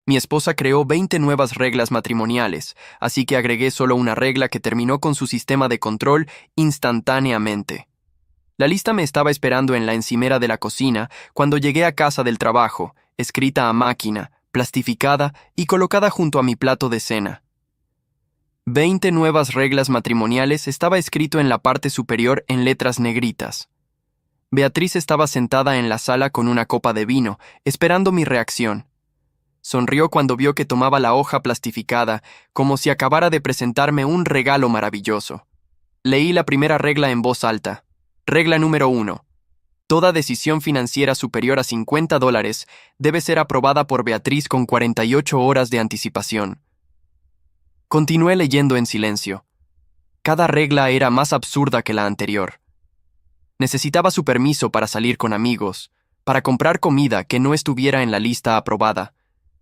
Mi esposa creó 20 nuevas reglas matrimoniales, así que agregué solo una regla que terminó con su sistema de control instantáneamente. La lista me estaba esperando en la encimera de la cocina cuando llegué a casa del trabajo, escrita a máquina, plastificada y colocada junto a mi plato de cena. 20 nuevas reglas matrimoniales estaba escrito en la parte superior en letras negritas. Beatriz estaba sentada en la sala con una copa de vino, esperando mi reacción. Sonrió cuando vio que tomaba la hoja plastificada, como si acabara de presentarme un regalo maravilloso. Leí la primera regla en voz alta. Regla número 1. Toda decisión financiera superior a $50 debe ser aprobada por Beatriz con 48 horas de anticipación. Continué leyendo en silencio. Cada regla era más absurda que la anterior. Necesitaba su permiso para salir con amigos, para comprar comida que no estuviera en la lista aprobada,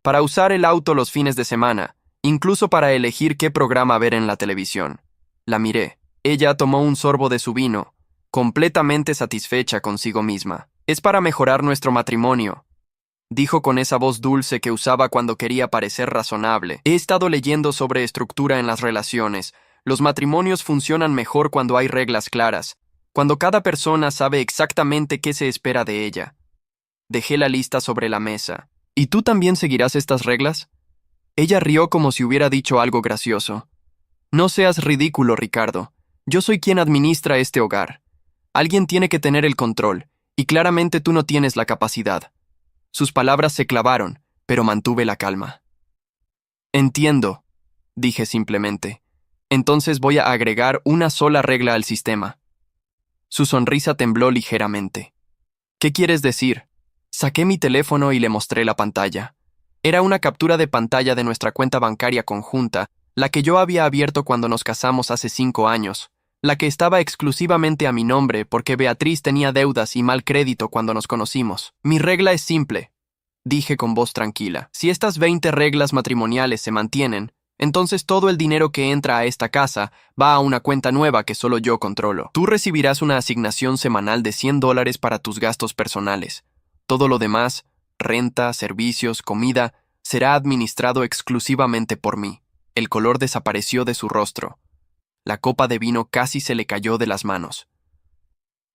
para usar el auto los fines de semana, incluso para elegir qué programa ver en la televisión. La miré. Ella tomó un sorbo de su vino, completamente satisfecha consigo misma. «Es para mejorar nuestro matrimonio», dijo con esa voz dulce que usaba cuando quería parecer razonable. «He estado leyendo sobre estructura en las relaciones. Los matrimonios funcionan mejor cuando hay reglas claras, cuando cada persona sabe exactamente qué se espera de ella». Dejé la lista sobre la mesa. «¿Y tú también seguirás estas reglas?» Ella rió como si hubiera dicho algo gracioso. «No seas ridículo, Ricardo. Yo soy quien administra este hogar. Alguien tiene que tener el control, y claramente tú no tienes la capacidad». Sus palabras se clavaron, pero mantuve la calma. «Entiendo», dije simplemente. «Entonces voy a agregar una sola regla al sistema». Su sonrisa tembló ligeramente. «¿Qué quieres decir?» Saqué mi teléfono y le mostré la pantalla. Era una captura de pantalla de nuestra cuenta bancaria conjunta, la que yo había abierto cuando nos casamos hace 5 años, la que estaba exclusivamente a mi nombre porque Beatriz tenía deudas y mal crédito cuando nos conocimos. «Mi regla es simple», dije con voz tranquila. «Si estas 20 reglas matrimoniales se mantienen, entonces todo el dinero que entra a esta casa va a una cuenta nueva que solo yo controlo. Tú recibirás una asignación semanal de $100 para tus gastos personales. Todo lo demás, renta, servicios, comida, será administrado exclusivamente por mí». El color desapareció de su rostro. La copa de vino casi se le cayó de las manos.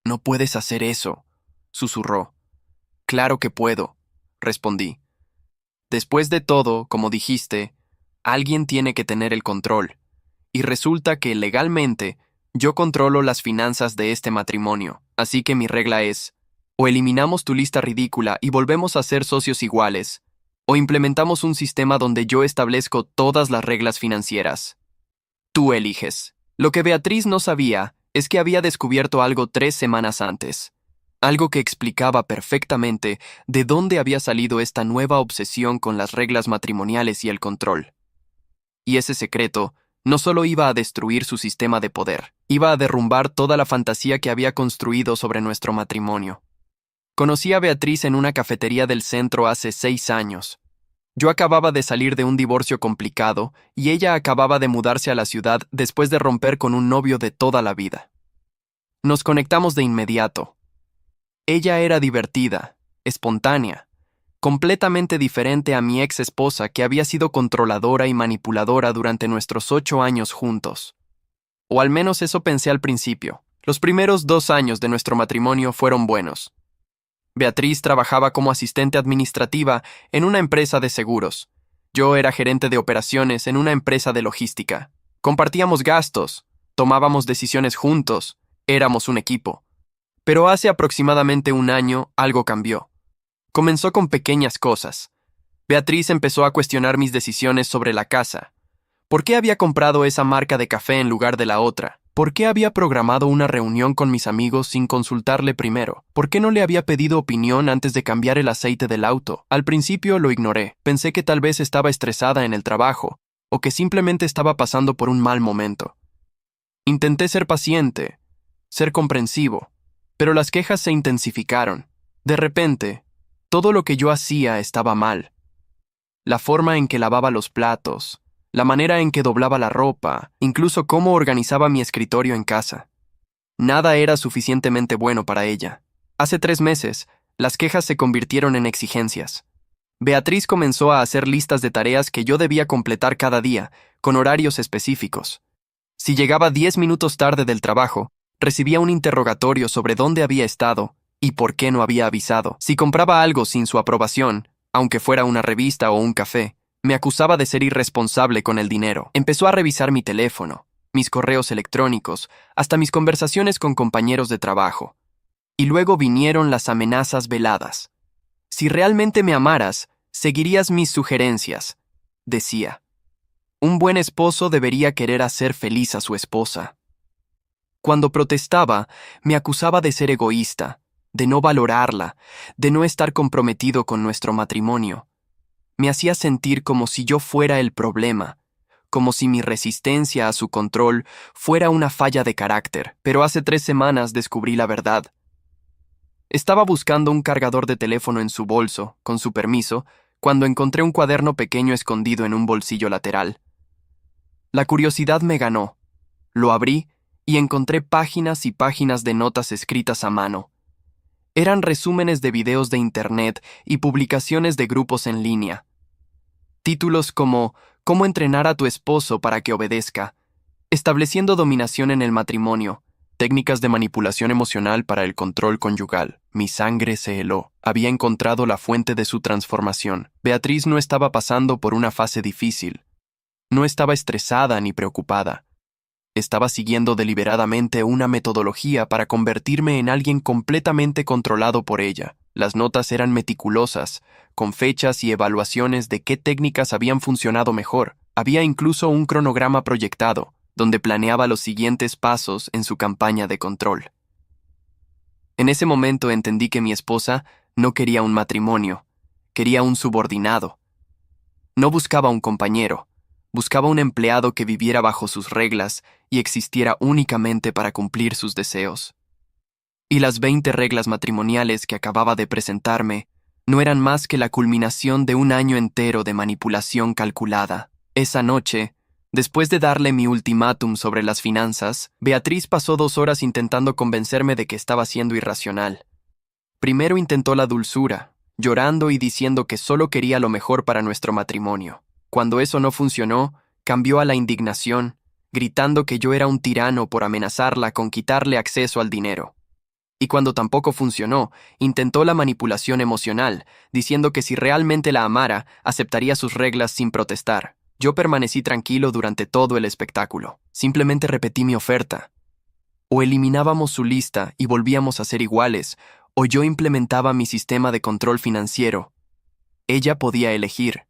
«No puedes hacer eso», susurró. «Claro que puedo», respondí. «Después de todo, como dijiste, alguien tiene que tener el control. Y resulta que legalmente yo controlo las finanzas de este matrimonio. Así que mi regla es: o eliminamos tu lista ridícula y volvemos a ser socios iguales, o implementamos un sistema donde yo establezco todas las reglas financieras. Tú eliges». Lo que Beatriz no sabía es que había descubierto algo 3 semanas antes. Algo que explicaba perfectamente de dónde había salido esta nueva obsesión con las reglas matrimoniales y el control. Y ese secreto no solo iba a destruir su sistema de poder, iba a derrumbar toda la fantasía que había construido sobre nuestro matrimonio. Conocí a Beatriz en una cafetería del centro hace 6 años. Yo acababa de salir de un divorcio complicado y ella acababa de mudarse a la ciudad después de romper con un novio de toda la vida. Nos conectamos de inmediato. Ella era divertida, espontánea, completamente diferente a mi ex esposa que había sido controladora y manipuladora durante nuestros 8 años juntos. O al menos eso pensé al principio. Los primeros 2 años de nuestro matrimonio fueron buenos. Beatriz trabajaba como asistente administrativa en una empresa de seguros. Yo era gerente de operaciones en una empresa de logística. Compartíamos gastos, tomábamos decisiones juntos, éramos un equipo. Pero hace aproximadamente 1 año algo cambió. Comenzó con pequeñas cosas. Beatriz empezó a cuestionar mis decisiones sobre la casa. ¿Por qué había comprado esa marca de café en lugar de la otra? ¿Por qué había programado una reunión con mis amigos sin consultarle primero? ¿Por qué no le había pedido opinión antes de cambiar el aceite del auto? Al principio lo ignoré. Pensé que tal vez estaba estresada en el trabajo, o que simplemente estaba pasando por un mal momento. Intenté ser paciente, ser comprensivo, pero las quejas se intensificaron. De repente, todo lo que yo hacía estaba mal. La forma en que lavaba los platos, la manera en que doblaba la ropa, incluso cómo organizaba mi escritorio en casa. Nada era suficientemente bueno para ella. Hace 3 meses, las quejas se convirtieron en exigencias. Beatriz comenzó a hacer listas de tareas que yo debía completar cada día, con horarios específicos. Si llegaba 10 minutos tarde del trabajo, recibía un interrogatorio sobre dónde había estado y por qué no había avisado. Si compraba algo sin su aprobación, aunque fuera una revista o un café, me acusaba de ser irresponsable con el dinero. Empezó a revisar mi teléfono, mis correos electrónicos, hasta mis conversaciones con compañeros de trabajo. Y luego vinieron las amenazas veladas. Si realmente me amaras, seguirías mis sugerencias, decía. Un buen esposo debería querer hacer feliz a su esposa. Cuando protestaba, me acusaba de ser egoísta, de no valorarla, de no estar comprometido con nuestro matrimonio. Me hacía sentir como si yo fuera el problema, como si mi resistencia a su control fuera una falla de carácter. Pero hace 3 semanas descubrí la verdad. Estaba buscando un cargador de teléfono en su bolso, con su permiso, cuando encontré un cuaderno pequeño escondido en un bolsillo lateral. La curiosidad me ganó. Lo abrí y encontré páginas y páginas de notas escritas a mano. Eran resúmenes de videos de internet y publicaciones de grupos en línea. Títulos como «Cómo entrenar a tu esposo para que obedezca», «Estableciendo dominación en el matrimonio», «Técnicas de manipulación emocional para el control conyugal». Mi sangre se heló. Había encontrado la fuente de su transformación. Beatriz no estaba pasando por una fase difícil. No estaba estresada ni preocupada. Estaba siguiendo deliberadamente una metodología para convertirme en alguien completamente controlado por ella. Las notas eran meticulosas, con fechas y evaluaciones de qué técnicas habían funcionado mejor. Había incluso un cronograma proyectado, donde planeaba los siguientes pasos en su campaña de control. En ese momento entendí que mi esposa no quería un matrimonio, quería un subordinado. No buscaba un compañero, buscaba un empleado que viviera bajo sus reglas y existiera únicamente para cumplir sus deseos. Y las 20 reglas matrimoniales que acababa de presentarme no eran más que la culminación de un año entero de manipulación calculada. Esa noche, después de darle mi ultimátum sobre las finanzas, Beatriz pasó 2 horas intentando convencerme de que estaba siendo irracional. Primero intentó la dulzura, llorando y diciendo que solo quería lo mejor para nuestro matrimonio. Cuando eso no funcionó, cambió a la indignación, gritando que yo era un tirano por amenazarla con quitarle acceso al dinero. Y cuando tampoco funcionó, intentó la manipulación emocional, diciendo que si realmente la amara, aceptaría sus reglas sin protestar. Yo permanecí tranquilo durante todo el espectáculo. Simplemente repetí mi oferta. O eliminábamos su lista y volvíamos a ser iguales, o yo implementaba mi sistema de control financiero. Ella podía elegir.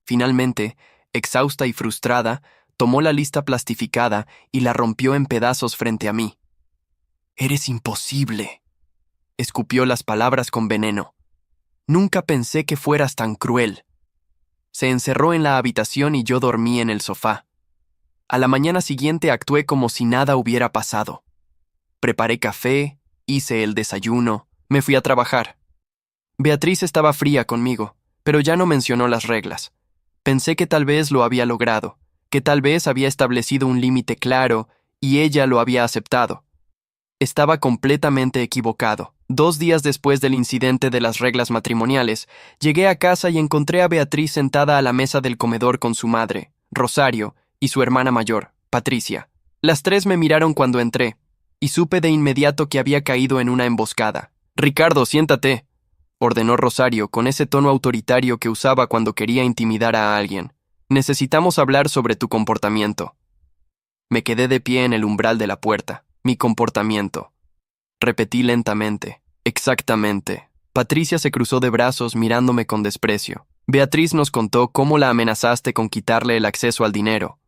Finalmente, exhausta y frustrada, tomó la lista plastificada y la rompió en pedazos frente a mí. «Eres imposible», escupió las palabras con veneno. «Nunca pensé que fueras tan cruel». Se encerró en la habitación y yo dormí en el sofá. A la mañana siguiente actué como si nada hubiera pasado. Preparé café, hice el desayuno, me fui a trabajar. Beatriz estaba fría conmigo, pero ya no mencionó las reglas. Pensé que tal vez lo había logrado, que tal vez había establecido un límite claro y ella lo había aceptado. Estaba completamente equivocado. 2 días después del incidente de las reglas matrimoniales, llegué a casa y encontré a Beatriz sentada a la mesa del comedor con su madre, Rosario, y su hermana mayor, Patricia. Las 3 me miraron cuando entré, y supe de inmediato que había caído en una emboscada. «Ricardo, siéntate», ordenó Rosario con ese tono autoritario que usaba cuando quería intimidar a alguien. «Necesitamos hablar sobre tu comportamiento». Me quedé de pie en el umbral de la puerta. «Mi comportamiento». Repetí lentamente. «Exactamente». Patricia se cruzó de brazos mirándome con desprecio. «Beatriz nos contó cómo la amenazaste con quitarle el acceso al dinero.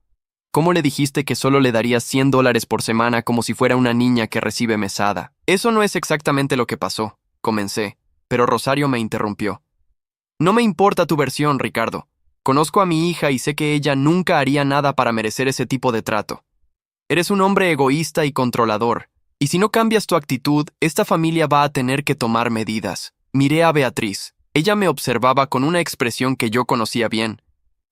Cómo le dijiste que solo le darías $100 por semana como si fuera una niña que recibe mesada». «Eso no es exactamente lo que pasó», comencé, pero Rosario me interrumpió. «No me importa tu versión, Ricardo. Conozco a mi hija y sé que ella nunca haría nada para merecer ese tipo de trato. Eres un hombre egoísta y controlador, y si no cambias tu actitud, esta familia va a tener que tomar medidas». Miré a Beatriz. Ella me observaba con una expresión que yo conocía bien.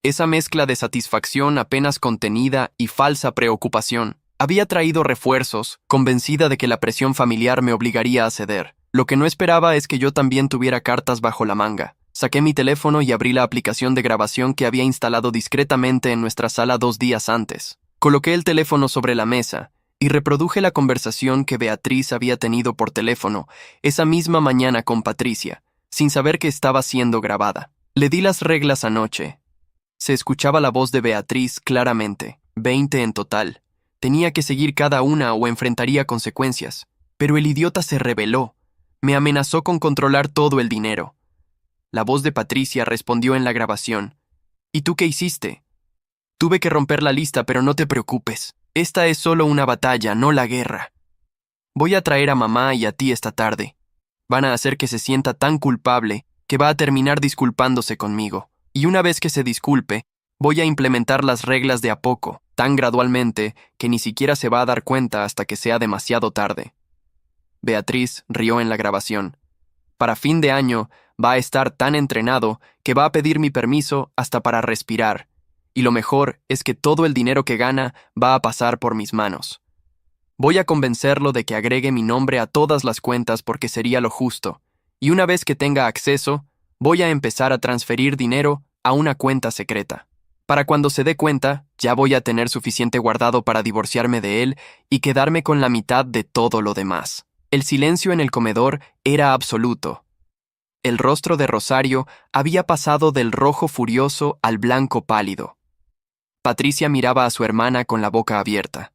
Esa mezcla de satisfacción apenas contenida y falsa preocupación. Había traído refuerzos, convencida de que la presión familiar me obligaría a ceder. Lo que no esperaba es que yo también tuviera cartas bajo la manga. Saqué mi teléfono y abrí la aplicación de grabación que había instalado discretamente en nuestra sala 2 días antes. Coloqué el teléfono sobre la mesa y reproduje la conversación que Beatriz había tenido por teléfono esa misma mañana con Patricia, sin saber que estaba siendo grabada. Le di las reglas anoche. Se escuchaba la voz de Beatriz claramente, 20 en total. Tenía que seguir cada una o enfrentaría consecuencias. Pero el idiota se rebeló. Me amenazó con controlar todo el dinero. La voz de Patricia respondió en la grabación. ¿Y tú qué hiciste? Tuve que romper la lista, pero no te preocupes. Esta es solo una batalla, no la guerra. Voy a traer a mamá y a ti esta tarde. Van a hacer que se sienta tan culpable que va a terminar disculpándose conmigo. Y una vez que se disculpe, voy a implementar las reglas de a poco, tan gradualmente que ni siquiera se va a dar cuenta hasta que sea demasiado tarde. Beatriz rió en la grabación. Para fin de año, va a estar tan entrenado que va a pedir mi permiso hasta para respirar. Y lo mejor es que todo el dinero que gana va a pasar por mis manos. Voy a convencerlo de que agregue mi nombre a todas las cuentas porque sería lo justo. Y una vez que tenga acceso, voy a empezar a transferir dinero a una cuenta secreta. Para cuando se dé cuenta, ya voy a tener suficiente guardado para divorciarme de él y quedarme con la mitad de todo lo demás. El silencio en el comedor era absoluto. El rostro de Rosario había pasado del rojo furioso al blanco pálido. Patricia miraba a su hermana con la boca abierta.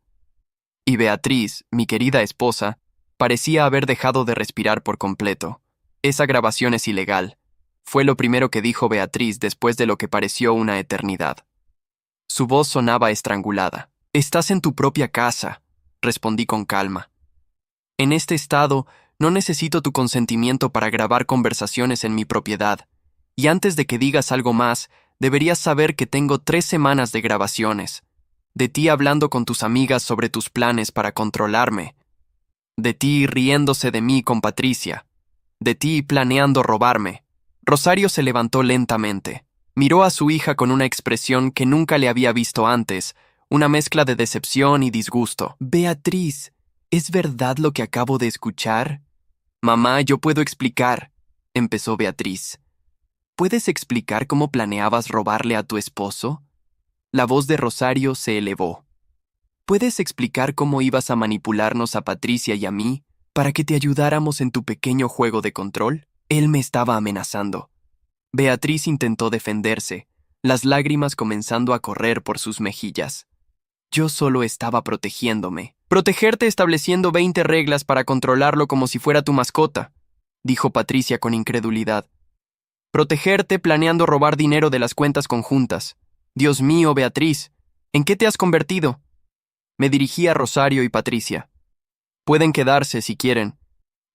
Y Beatriz, mi querida esposa, parecía haber dejado de respirar por completo. Esa grabación es ilegal. Fue lo primero que dijo Beatriz después de lo que pareció una eternidad. Su voz sonaba estrangulada. «Estás en tu propia casa», respondí con calma. «En este estado, no necesito tu consentimiento para grabar conversaciones en mi propiedad. Y antes de que digas algo más, deberías saber que tengo 3 semanas de grabaciones. De ti hablando con tus amigas sobre tus planes para controlarme. De ti riéndose de mí con Patricia. De ti planeando robarme». Rosario se levantó lentamente. Miró a su hija con una expresión que nunca le había visto antes, una mezcla de decepción y disgusto. «Beatriz, ¿es verdad lo que acabo de escuchar?» «Mamá, yo puedo explicar», empezó Beatriz. «¿Puedes explicar cómo planeabas robarle a tu esposo?» La voz de Rosario se elevó. «¿Puedes explicar cómo ibas a manipularnos a Patricia y a mí para que te ayudáramos en tu pequeño juego de control?» Él me estaba amenazando. Beatriz intentó defenderse, las lágrimas comenzando a correr por sus mejillas. Yo solo estaba protegiéndome. «Protegerte estableciendo 20 reglas para controlarlo como si fuera tu mascota», dijo Patricia con incredulidad. «Protegerte planeando robar dinero de las cuentas conjuntas. Dios mío, Beatriz, ¿en qué te has convertido?» Me dirigí a Rosario y Patricia. «Pueden quedarse si quieren.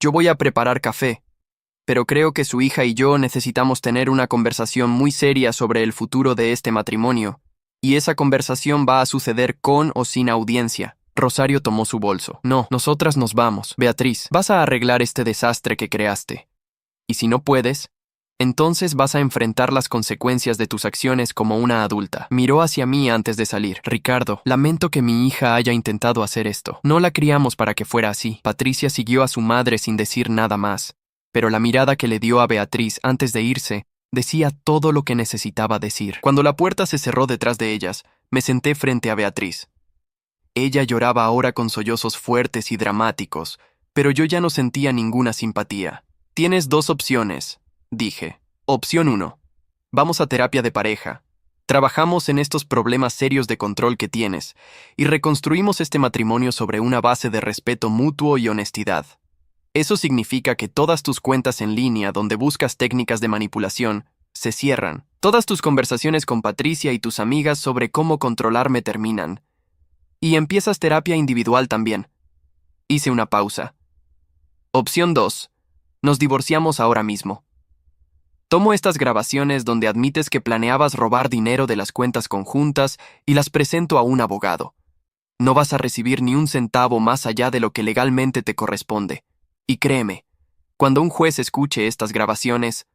Yo voy a preparar café. Pero creo que su hija y yo necesitamos tener una conversación muy seria sobre el futuro de este matrimonio, y esa conversación va a suceder con o sin audiencia». Rosario tomó su bolso. «No, nosotras nos vamos. Beatriz, vas a arreglar este desastre que creaste. Y si no puedes, entonces vas a enfrentar las consecuencias de tus acciones como una adulta». Miró hacia mí antes de salir. «Ricardo, lamento que mi hija haya intentado hacer esto. No la criamos para que fuera así». Patricia siguió a su madre sin decir nada más. Pero la mirada que le dio a Beatriz antes de irse decía todo lo que necesitaba decir. Cuando la puerta se cerró detrás de ellas, me senté frente a Beatriz. Ella lloraba ahora con sollozos fuertes y dramáticos, pero yo ya no sentía ninguna simpatía. «Tienes 2 opciones», dije. «Opción 1. Vamos a terapia de pareja. Trabajamos en estos problemas serios de control que tienes y reconstruimos este matrimonio sobre una base de respeto mutuo y honestidad. Eso significa que todas tus cuentas en línea donde buscas técnicas de manipulación se cierran. Todas tus conversaciones con Patricia y tus amigas sobre cómo controlarme terminan. Y empiezas terapia individual también». Hice una pausa. «Opción 2. Nos divorciamos ahora mismo. Tomo estas grabaciones donde admites que planeabas robar dinero de las cuentas conjuntas y las presento a un abogado. No vas a recibir ni un centavo más allá de lo que legalmente te corresponde. Y créeme, cuando un juez escuche estas grabaciones,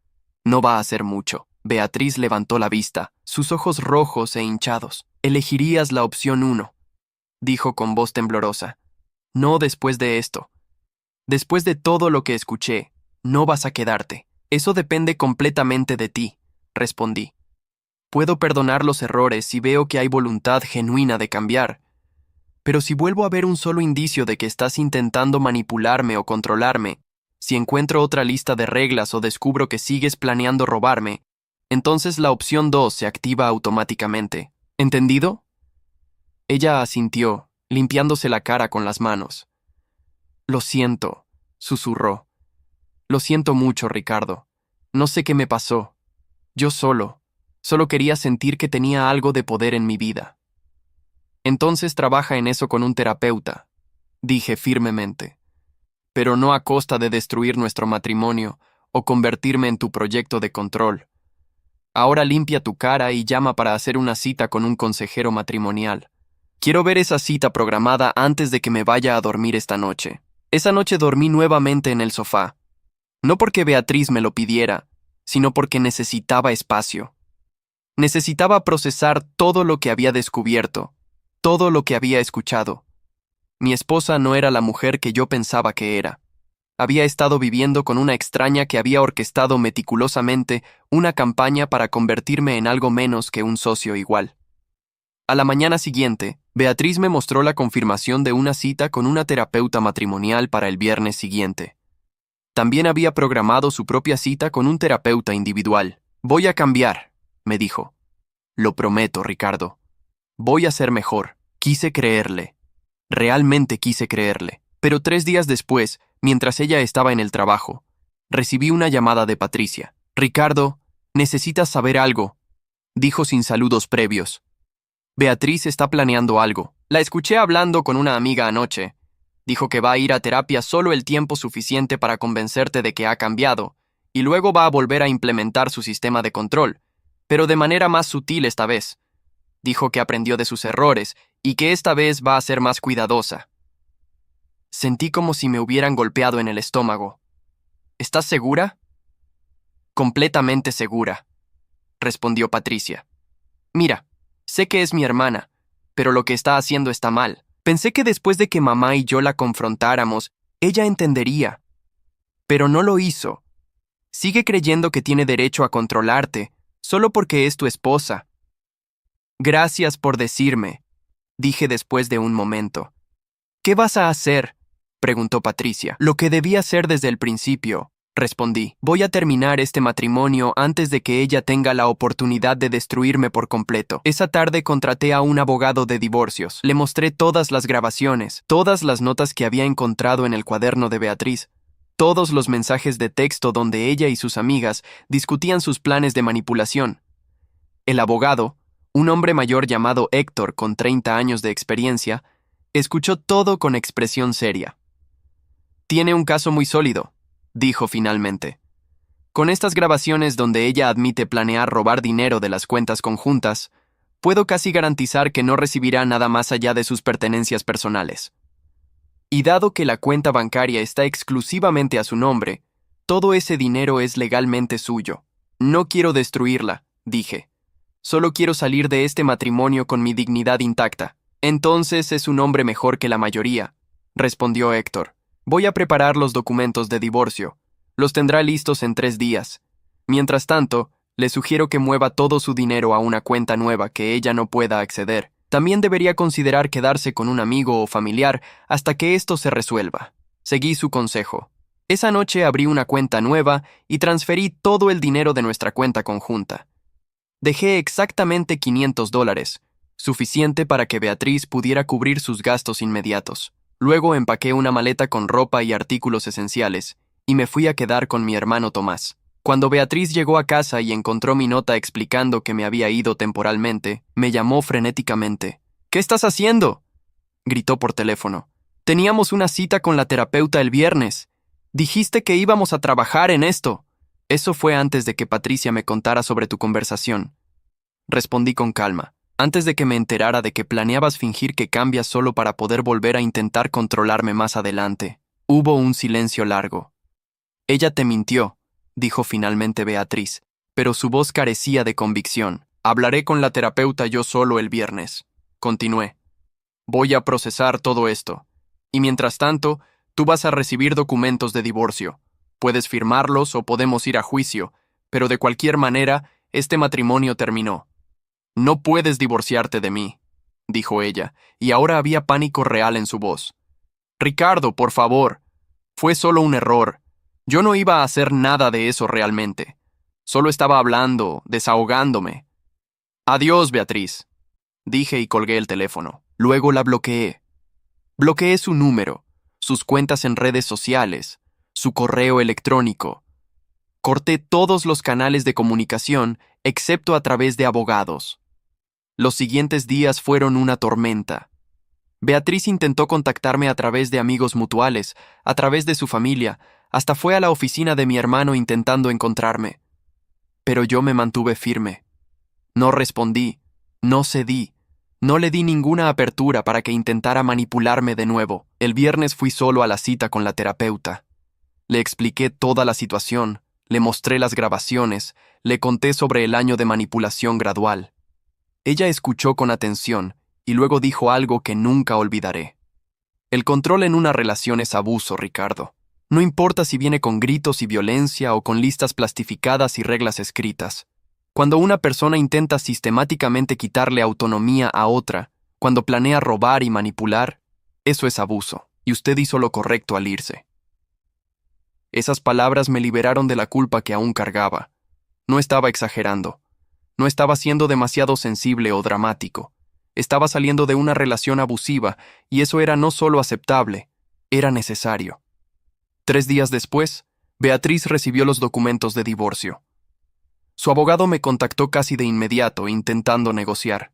no va a ser mucho». Beatriz levantó la vista, sus ojos rojos e hinchados. «Elegirías la opción 1, dijo con voz temblorosa. «No después de esto. Después de todo lo que escuché, no vas a quedarte. Eso depende completamente de ti, respondí. Puedo perdonar los errores si veo que hay voluntad genuina de cambiar, pero si vuelvo a ver un solo indicio de que estás intentando manipularme o controlarme, si encuentro otra lista de reglas o descubro que sigues planeando robarme, entonces la opción 2 se activa automáticamente. ¿Entendido? Ella asintió, limpiándose la cara con las manos. Lo siento, susurró. Lo siento mucho, Ricardo. No sé qué me pasó. Yo solo quería sentir que tenía algo de poder en mi vida. Entonces trabaja en eso con un terapeuta, dije firmemente. Pero no a costa de destruir nuestro matrimonio o convertirme en tu proyecto de control. Ahora limpia tu cara y llama para hacer una cita con un consejero matrimonial. Quiero ver esa cita programada antes de que me vaya a dormir esta noche. Esa noche dormí nuevamente en el sofá. No porque Beatriz me lo pidiera, sino porque necesitaba espacio. Necesitaba procesar todo lo que había descubierto, todo lo que había escuchado. Mi esposa no era la mujer que yo pensaba que era. Había estado viviendo con una extraña que había orquestado meticulosamente una campaña para convertirme en algo menos que un socio igual. A la mañana siguiente, Beatriz me mostró la confirmación de una cita con una terapeuta matrimonial para el viernes siguiente. También había programado su propia cita con un terapeuta individual. Voy a cambiar, me dijo. Lo prometo, Ricardo. Voy a ser mejor. Quise creerle. Realmente quise creerle. Pero 3 días después, mientras ella estaba en el trabajo, recibí una llamada de Patricia. Ricardo, necesitas saber algo, dijo sin saludos previos. Beatriz está planeando algo. La escuché hablando con una amiga anoche. Dijo que va a ir a terapia solo el tiempo suficiente para convencerte de que ha cambiado, y luego va a volver a implementar su sistema de control, pero de manera más sutil esta vez. Dijo que aprendió de sus errores y que esta vez va a ser más cuidadosa. Sentí como si me hubieran golpeado en el estómago. ¿Estás segura? Completamente segura, respondió Patricia. Mira, sé que es mi hermana, pero lo que está haciendo está mal. Pensé que después de que mamá y yo la confrontáramos, ella entendería. Pero no lo hizo. Sigue creyendo que tiene derecho a controlarte, solo porque es tu esposa. Gracias por decirme, dije después de un momento. ¿Qué vas a hacer?, preguntó Patricia. Lo que debí hacer desde el principio, respondí. Voy a terminar este matrimonio antes de que ella tenga la oportunidad de destruirme por completo. Esa tarde contraté a un abogado de divorcios. Le mostré todas las grabaciones, todas las notas que había encontrado en el cuaderno de Beatriz, todos los mensajes de texto donde ella y sus amigas discutían sus planes de manipulación. El abogado, un hombre mayor llamado Héctor con 30 años de experiencia, escuchó todo con expresión seria. Tiene un caso muy sólido, dijo finalmente. Con estas grabaciones donde ella admite planear robar dinero de las cuentas conjuntas, puedo casi garantizar que no recibirá nada más allá de sus pertenencias personales. Y dado que la cuenta bancaria está exclusivamente a su nombre, todo ese dinero es legalmente suyo. No quiero destruirla, dije. Solo quiero salir de este matrimonio con mi dignidad intacta. Entonces es un hombre mejor que la mayoría, respondió Héctor. Voy a preparar los documentos de divorcio. Los tendrá listos en 3 días. Mientras tanto, le sugiero que mueva todo su dinero a una cuenta nueva que ella no pueda acceder. También debería considerar quedarse con un amigo o familiar hasta que esto se resuelva. Seguí su consejo. Esa noche abrí una cuenta nueva y transferí todo el dinero de nuestra cuenta conjunta. Dejé exactamente $500, suficiente para que Beatriz pudiera cubrir sus gastos inmediatos. Luego empaqué una maleta con ropa y artículos esenciales, y me fui a quedar con mi hermano Tomás. Cuando Beatriz llegó a casa y encontró mi nota explicando que me había ido temporalmente, me llamó frenéticamente. ¿Qué estás haciendo?, gritó por teléfono. Teníamos una cita con la terapeuta el viernes. Dijiste que íbamos a trabajar en esto. Eso fue antes de que Patricia me contara sobre tu conversación. Respondí con calma. Antes de que me enterara de que planeabas fingir que cambias solo para poder volver a intentar controlarme más adelante. Hubo un silencio largo. Ella te mintió, dijo finalmente Beatriz, pero su voz carecía de convicción. Hablaré con la terapeuta yo solo el viernes. Continué. Voy a procesar todo esto. Y mientras tanto, tú vas a recibir documentos de divorcio. Puedes firmarlos o podemos ir a juicio, pero de cualquier manera, este matrimonio terminó. No puedes divorciarte de mí, dijo ella, y ahora había pánico real en su voz. Ricardo, por favor. Fue solo un error. Yo no iba a hacer nada de eso realmente. Solo estaba hablando, desahogándome. Adiós, Beatriz, dije y colgué el teléfono. Luego la bloqueé. Bloqueé su número, sus cuentas en redes sociales, su correo electrónico. Corté todos los canales de comunicación, excepto a través de abogados. Los siguientes días fueron una tormenta. Beatriz intentó contactarme a través de amigos mutuales, a través de su familia, hasta fue a la oficina de mi hermano intentando encontrarme. Pero yo me mantuve firme. No respondí, no cedí, no le di ninguna apertura para que intentara manipularme de nuevo. El viernes fui solo a la cita con la terapeuta. Le expliqué toda la situación, le mostré las grabaciones, le conté sobre el año de manipulación gradual. Ella escuchó con atención y luego dijo algo que nunca olvidaré. El control en una relación es abuso, Ricardo. No importa si viene con gritos y violencia o con listas plastificadas y reglas escritas. Cuando una persona intenta sistemáticamente quitarle autonomía a otra, cuando planea robar y manipular, eso es abuso, y usted hizo lo correcto al irse. Esas palabras me liberaron de la culpa que aún cargaba. No estaba exagerando. No estaba siendo demasiado sensible o dramático. Estaba saliendo de una relación abusiva, y eso era no solo aceptable, era necesario. 3 días después, Beatriz recibió los documentos de divorcio. Su abogado me contactó casi de inmediato, intentando negociar.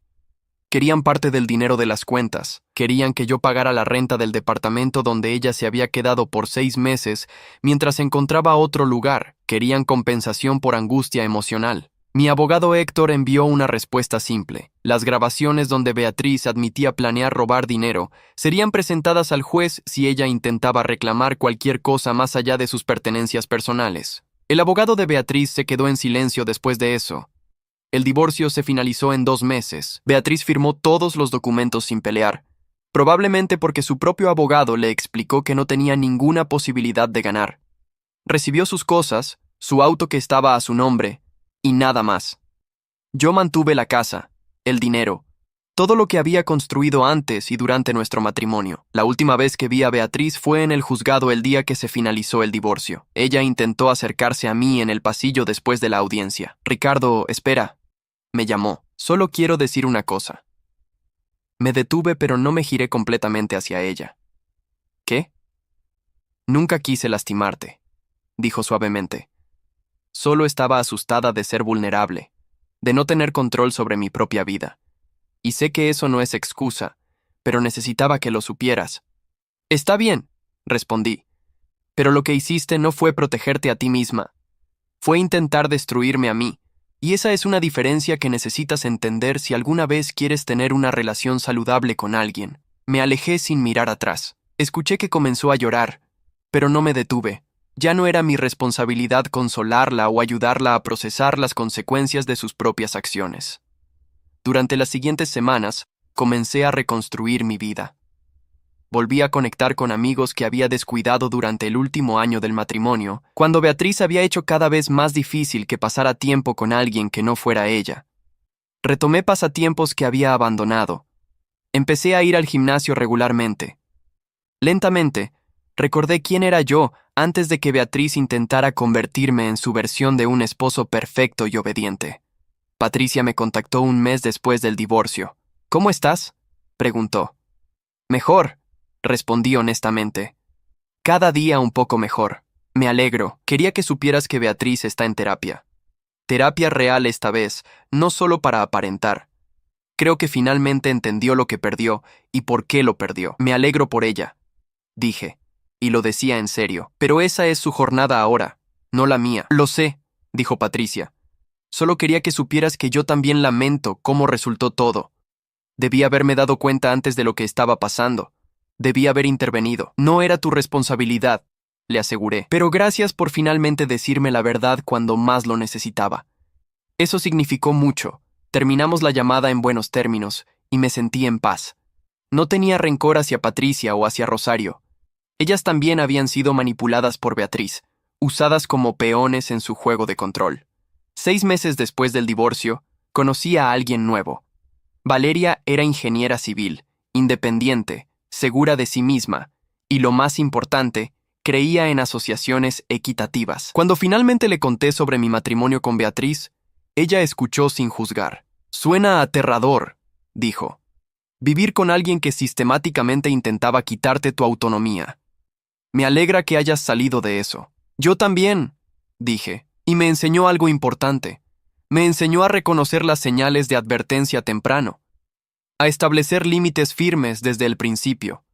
Querían parte del dinero de las cuentas, querían que yo pagara la renta del departamento donde ella se había quedado por 6 meses mientras encontraba otro lugar, querían compensación por angustia emocional. Mi abogado Héctor envió una respuesta simple. Las grabaciones donde Beatriz admitía planear robar dinero serían presentadas al juez si ella intentaba reclamar cualquier cosa más allá de sus pertenencias personales. El abogado de Beatriz se quedó en silencio después de eso. El divorcio se finalizó en 2 meses. Beatriz firmó todos los documentos sin pelear, probablemente porque su propio abogado le explicó que no tenía ninguna posibilidad de ganar. Recibió sus cosas, su auto que estaba a su nombre, y nada más. Yo mantuve la casa, el dinero, todo lo que había construido antes y durante nuestro matrimonio. La última vez que vi a Beatriz fue en el juzgado el día que se finalizó el divorcio. Ella intentó acercarse a mí en el pasillo después de la audiencia. Ricardo, espera. Me llamó. Solo quiero decir una cosa. Me detuve, pero no me giré completamente hacia ella. ¿Qué? Nunca quise lastimarte, dijo suavemente. Solo estaba asustada de ser vulnerable, de no tener control sobre mi propia vida. Y sé que eso no es excusa, pero necesitaba que lo supieras. Está bien, respondí, pero lo que hiciste no fue protegerte a ti misma. Fue intentar destruirme a mí, y esa es una diferencia que necesitas entender si alguna vez quieres tener una relación saludable con alguien. Me alejé sin mirar atrás. Escuché que comenzó a llorar, pero no me detuve. Ya no era mi responsabilidad consolarla o ayudarla a procesar las consecuencias de sus propias acciones. Durante las siguientes semanas, comencé a reconstruir mi vida. Volví a conectar con amigos que había descuidado durante el último año del matrimonio, cuando Beatriz había hecho cada vez más difícil que pasara tiempo con alguien que no fuera ella. Retomé pasatiempos que había abandonado. Empecé a ir al gimnasio regularmente. Lentamente, recordé quién era yo antes de que Beatriz intentara convertirme en su versión de un esposo perfecto y obediente. Patricia me contactó un mes después del divorcio. ¿Cómo estás?, preguntó. Mejor, respondí honestamente. Cada día un poco mejor. Me alegro. Quería que supieras que Beatriz está en terapia. Terapia real esta vez, no solo para aparentar. Creo que finalmente entendió lo que perdió y por qué lo perdió. Me alegro por ella, dije, y lo decía en serio. Pero esa es su jornada ahora, no la mía. Lo sé, dijo Patricia. Solo quería que supieras que yo también lamento cómo resultó todo. Debí haberme dado cuenta antes de lo que estaba pasando. Debí haber intervenido. No era tu responsabilidad, le aseguré. Pero gracias por finalmente decirme la verdad cuando más lo necesitaba. Eso significó mucho. Terminamos la llamada en buenos términos y me sentí en paz. No tenía rencor hacia Patricia o hacia Rosario. Ellas también habían sido manipuladas por Beatriz, usadas como peones en su juego de control. 6 meses después del divorcio, conocí a alguien nuevo. Valeria era ingeniera civil, independiente, segura de sí misma, y lo más importante, creía en asociaciones equitativas. Cuando finalmente le conté sobre mi matrimonio con Beatriz, ella escuchó sin juzgar. «Suena aterrador», dijo. «Vivir con alguien que sistemáticamente intentaba quitarte tu autonomía. Me alegra que hayas salido de eso». «Yo también», dije, y me enseñó algo importante. Me enseñó a reconocer las señales de advertencia temprano, a establecer límites firmes desde el principio,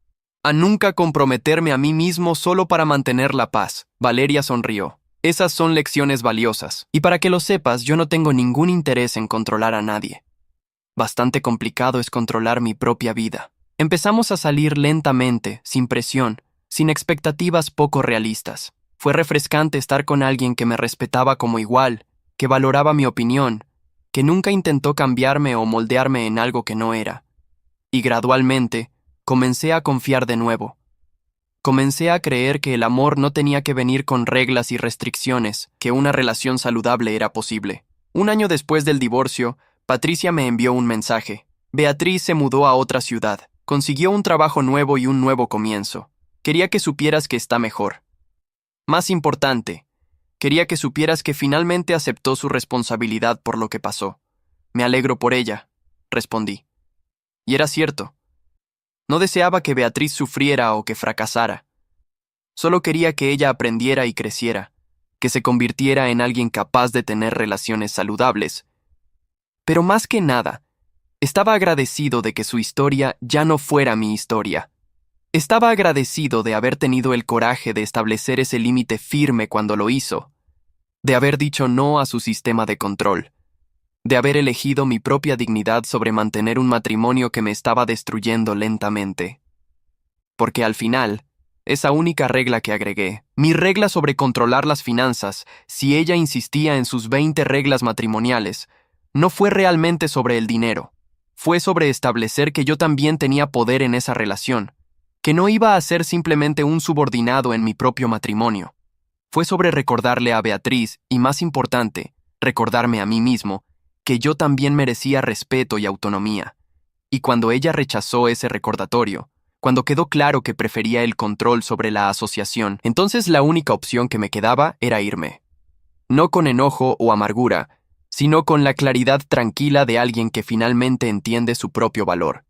a nunca comprometerme a mí mismo solo para mantener la paz. Valeria sonrió. Esas son lecciones valiosas. Y para que lo sepas, yo no tengo ningún interés en controlar a nadie. Bastante complicado es controlar mi propia vida. Empezamos a salir lentamente, sin presión, sin expectativas poco realistas. Fue refrescante estar con alguien que me respetaba como igual, que valoraba mi opinión, que nunca intentó cambiarme o moldearme en algo que no era. Y gradualmente, comencé a confiar de nuevo. Comencé a creer que el amor no tenía que venir con reglas y restricciones, que una relación saludable era posible. 1 año después del divorcio, Patricia me envió un mensaje. Beatriz se mudó a otra ciudad, consiguió un trabajo nuevo y un nuevo comienzo. Quería que supieras que está mejor. Más importante, quería que supieras que finalmente aceptó su responsabilidad por lo que pasó. Me alegro por ella, respondí. Y era cierto. No deseaba que Beatriz sufriera o que fracasara. Solo quería que ella aprendiera y creciera, que se convirtiera en alguien capaz de tener relaciones saludables. Pero más que nada, estaba agradecido de que su historia ya no fuera mi historia. Estaba agradecido de haber tenido el coraje de establecer ese límite firme cuando lo hizo, de haber dicho no a su sistema de control, de haber elegido mi propia dignidad sobre mantener un matrimonio que me estaba destruyendo lentamente. Porque al final, esa única regla que agregué, mi regla sobre controlar las finanzas, si ella insistía en sus 20 reglas matrimoniales, no fue realmente sobre el dinero. Fue sobre establecer que yo también tenía poder en esa relación, que no iba a ser simplemente un subordinado en mi propio matrimonio. Fue sobre recordarle a Beatriz, y más importante, recordarme a mí mismo, que yo también merecía respeto y autonomía. Y cuando ella rechazó ese recordatorio, cuando quedó claro que prefería el control sobre la asociación, entonces la única opción que me quedaba era irme. No con enojo o amargura, sino con la claridad tranquila de alguien que finalmente entiende su propio valor.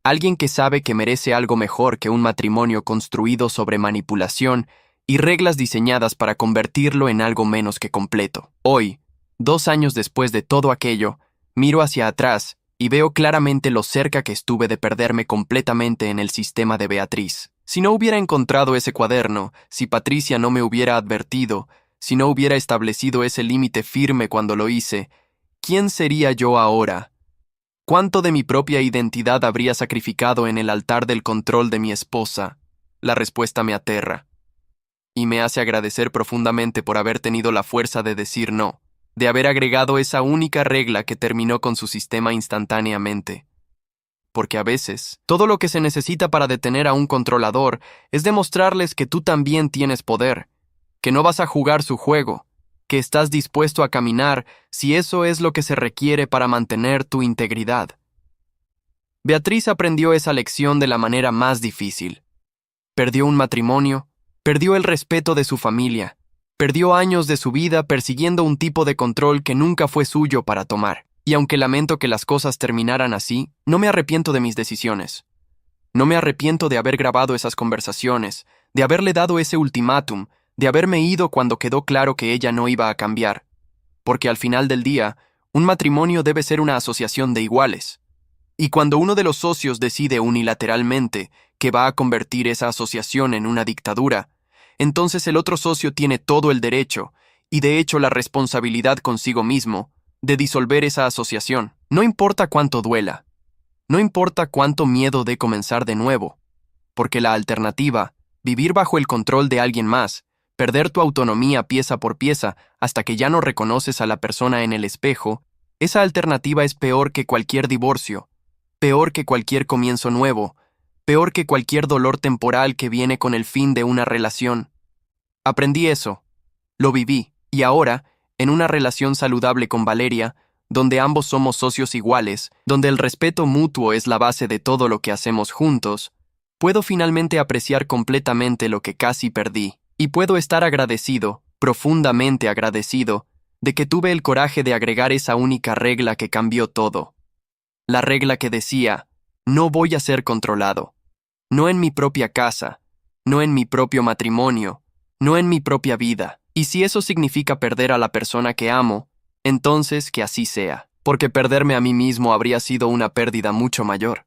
Alguien que sabe que merece algo mejor que un matrimonio construido sobre manipulación y reglas diseñadas para convertirlo en algo menos que completo. Hoy, 2 años después de todo aquello, miro hacia atrás y veo claramente lo cerca que estuve de perderme completamente en el sistema de Beatriz. Si no hubiera encontrado ese cuaderno, si Patricia no me hubiera advertido, si no hubiera establecido ese límite firme cuando lo hice, ¿quién sería yo ahora? ¿Cuánto de mi propia identidad habría sacrificado en el altar del control de mi esposa? La respuesta me aterra. Y me hace agradecer profundamente por haber tenido la fuerza de decir no, de haber agregado esa única regla que terminó con su sistema instantáneamente. Porque a veces, todo lo que se necesita para detener a un controlador es demostrarles que tú también tienes poder, que no vas a jugar su juego, que estás dispuesto a caminar si eso es lo que se requiere para mantener tu integridad. Beatriz aprendió esa lección de la manera más difícil. Perdió un matrimonio, perdió el respeto de su familia, perdió años de su vida persiguiendo un tipo de control que nunca fue suyo para tomar. Y aunque lamento que las cosas terminaran así, no me arrepiento de mis decisiones. No me arrepiento de haber grabado esas conversaciones, de haberle dado ese ultimátum, de haberme ido cuando quedó claro que ella no iba a cambiar. Porque al final del día, un matrimonio debe ser una asociación de iguales. Y cuando uno de los socios decide unilateralmente que va a convertir esa asociación en una dictadura, entonces el otro socio tiene todo el derecho, y de hecho la responsabilidad consigo mismo, de disolver esa asociación. No importa cuánto duela, no importa cuánto miedo de comenzar de nuevo, porque la alternativa, vivir bajo el control de alguien más, perder tu autonomía pieza por pieza hasta que ya no reconoces a la persona en el espejo, esa alternativa es peor que cualquier divorcio, peor que cualquier comienzo nuevo, peor que cualquier dolor temporal que viene con el fin de una relación. Aprendí eso, lo viví, y ahora, en una relación saludable con Valeria, donde ambos somos socios iguales, donde el respeto mutuo es la base de todo lo que hacemos juntos, puedo finalmente apreciar completamente lo que casi perdí, y puedo estar agradecido, profundamente agradecido, de que tuve el coraje de agregar esa única regla que cambió todo. La regla que decía, no voy a ser controlado, no en mi propia casa, no en mi propio matrimonio, no en mi propia vida. Y si eso significa perder a la persona que amo, entonces que así sea, porque perderme a mí mismo habría sido una pérdida mucho mayor.